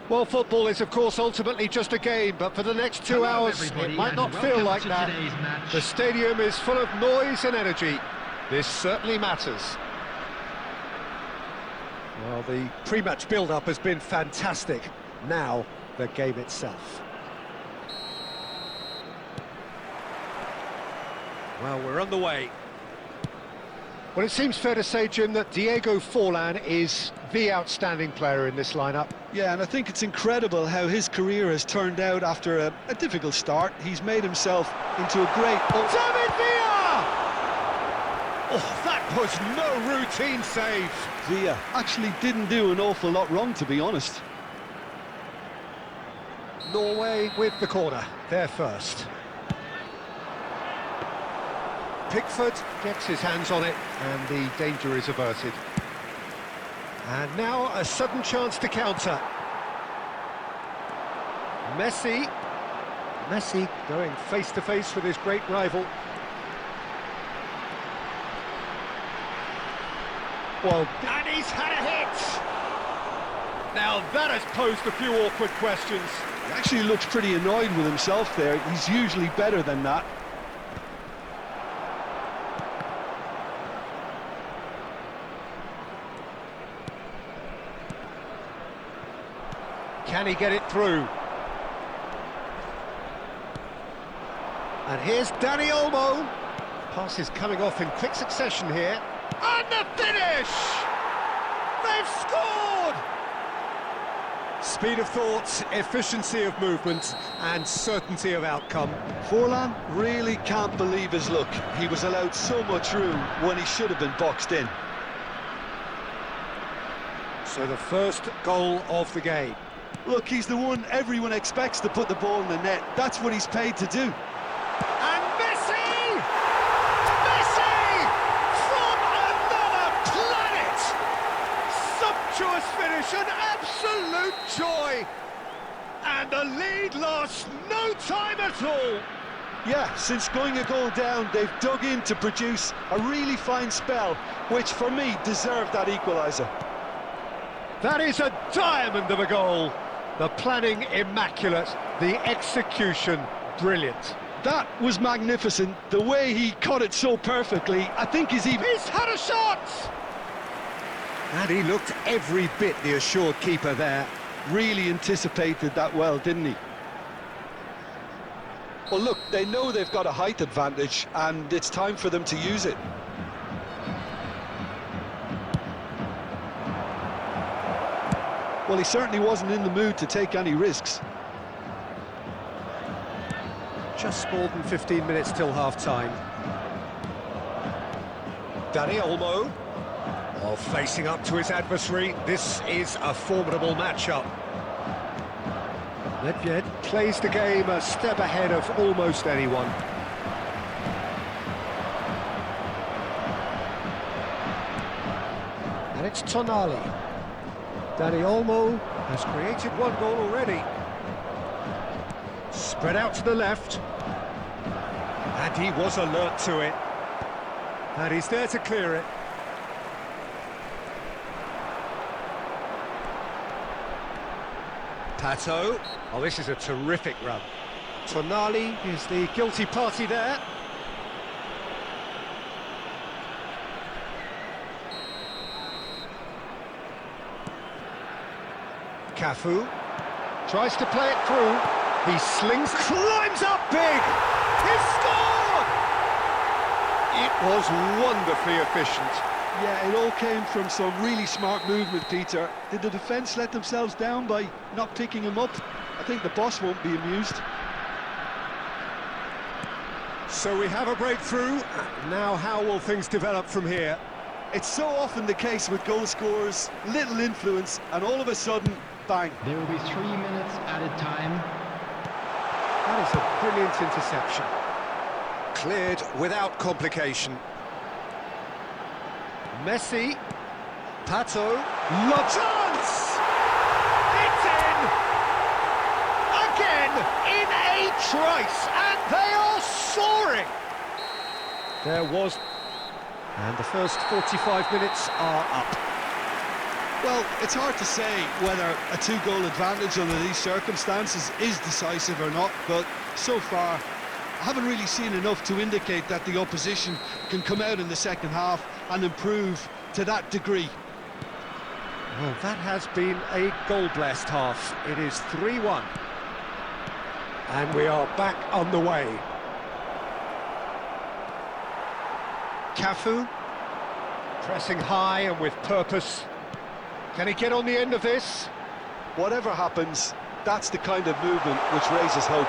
Well, football is, of course, ultimately just a game, but for the next 2 hours, it might not feel like that. The stadium is full of noise and energy. This certainly matters. Well, the pre-match build-up has been fantastic. Now, the game itself. Well, we're on the way. Well, it seems fair to say, Jim, that Diego Forlan is the outstanding player in this lineup. Yeah, and I think it's incredible how his career has turned out after a difficult start. He's made himself into a great... David Villa! Oh, that was no routine save. Villa actually didn't do an awful lot wrong, to be honest. Norway with the corner, they're first. Pickford gets his hands on it, and the danger is averted. And now a sudden chance to counter. Messi going face-to-face with his great rival. Well, and he's had a hit! Now that has posed a few awkward questions. He actually looks pretty annoyed with himself there. He's usually better than that. Can he get it through? And here's Dani Olmo. Pass is coming off in quick succession here. And the finish! They've scored! Speed of thought, efficiency of movement, and certainty of outcome. Forlan really can't believe his luck. He was allowed so much room when he should have been boxed in. So the first goal of the game. Look, he's the one everyone expects to put the ball in the net. That's what he's paid to do. And Messi! Messi! From another planet! Sumptuous finish, an absolute joy! And the lead lasts no time at all! Yeah, since going a goal down, they've dug in to produce a really fine spell, which for me deserved that equaliser. That is a diamond of a goal. The planning immaculate, the execution brilliant. That was magnificent. The way he caught it so perfectly, I think he's had a shot! And he looked every bit the assured keeper there. Really anticipated that well, didn't he? Well, look, they know they've got a height advantage, and it's time for them to use it. Well, he certainly wasn't in the mood to take any risks. Just more than 15 minutes till half-time. Dani Olmo, facing up to his adversary. This is a formidable matchup. Nedved plays the game a step ahead of almost anyone. And it's Tonali. Dani Olmo has created one goal already. Spread out to the left. And he was alert to it. And he's there to clear it. Pato. Oh, this is a terrific run. Tonali is the guilty party there. Cafu tries to play it through. He slings, climbs up big. He scored! It was wonderfully efficient. Yeah, it all came from some really smart movement, Peter. Did the defence let themselves down by not picking him up? I think the boss won't be amused. So we have a breakthrough. Now how will things develop from here? It's so often the case with goal scorers, little influence, and all of a sudden, bang. There will be 3 minutes added time. That is a brilliant interception. Cleared without complication. Messi, Pato, chance! It's in! Again, in a trice, and they are soaring! There was... And the first 45 minutes are up. Well, it's hard to say whether a two-goal advantage under these circumstances is decisive or not, but so far I haven't really seen enough to indicate that the opposition can come out in the second half and improve to that degree. Well, that has been a goal-blessed half. It is 3-1. And we are back on the way. Cafu, pressing high and with purpose. Can he get on the end of this? Whatever happens, that's the kind of movement which raises hope.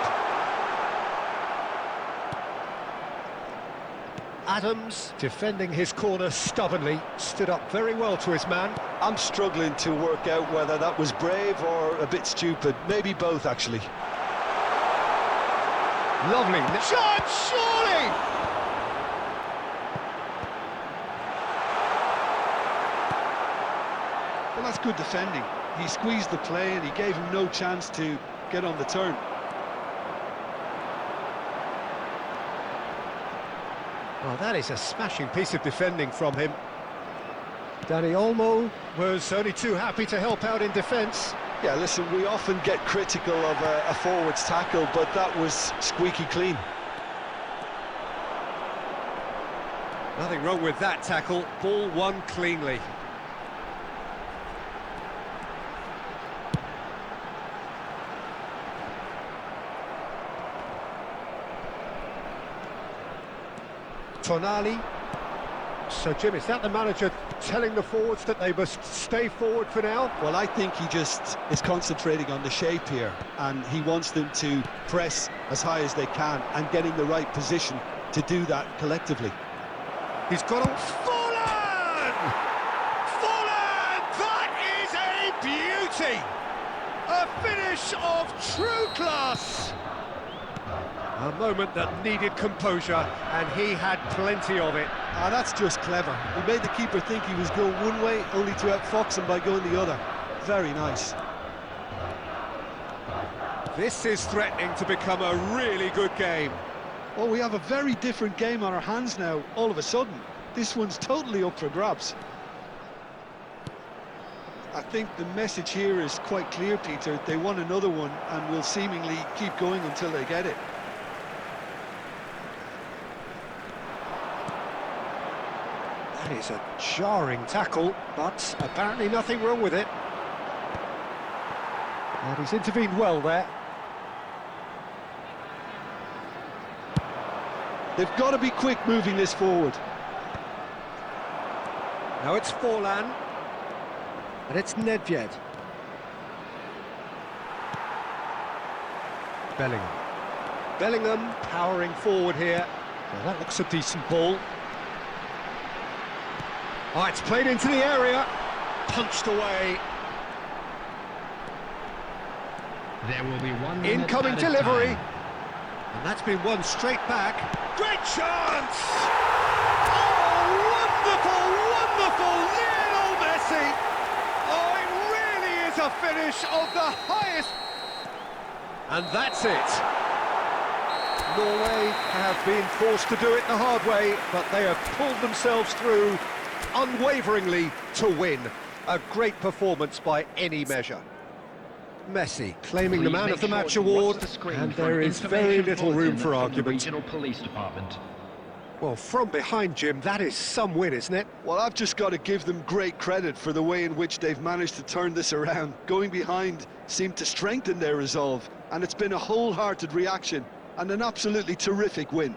Adams, defending his corner stubbornly, stood up very well to his man. I'm struggling to work out whether that was brave or a bit stupid. Maybe both, actually. Lovely shot, surely! Well, that's good defending. He squeezed the play and he gave him no chance to get on the turn. Well, that is a smashing piece of defending from him. Dani Olmo was only too happy to help out in defence. Yeah, listen, we often get critical of a forward's tackle, but that was squeaky clean. Nothing wrong with that tackle. Ball won cleanly. Tonali. So, Jim, is that the manager telling the forwards that they must stay forward for now? Well, I think he just is concentrating on the shape here, and he wants them to press as high as they can and get in the right position to do that collectively. He's got a... Fallen! Fallen! That is a beauty! A finish of true class! A moment that needed composure, and he had plenty of it. Ah, that's just clever. He made the keeper think he was going one way, only to outfox him by going the other. Very nice. This is threatening to become a really good game. Oh, we have a very different game on our hands now, all of a sudden. This one's totally up for grabs. I think the message here is quite clear, Peter. They want another one and will seemingly keep going until they get it. That is a jarring tackle, but apparently nothing wrong with it. And he's intervened well there. They've got to be quick moving this forward. Now it's Forlan. And it's Nedved. Bellingham. Bellingham powering forward here. Well, that looks a decent ball. Oh, it's played into the area. Punched away. There will be 1 minute Incoming added delivery. time. And that's been won straight back. Great chance! Oh, wonderful, wonderful Lionel Messi! Oh, it really is a finish of the highest. And that's it. Norway have been forced to do it the hard way, but they have pulled themselves through unwaveringly to win. A great performance by any measure. Messi claiming the Please Man make of the sure Match you watch award, the screen and for there an is very information little room bulletin for from the argument. Regional Police Department. Well, from behind, Jim, that is some win, isn't it? Well, I've just got to give them great credit for the way in which they've managed to turn this around. Going behind seemed to strengthen their resolve, and it's been a wholehearted reaction and an absolutely terrific win.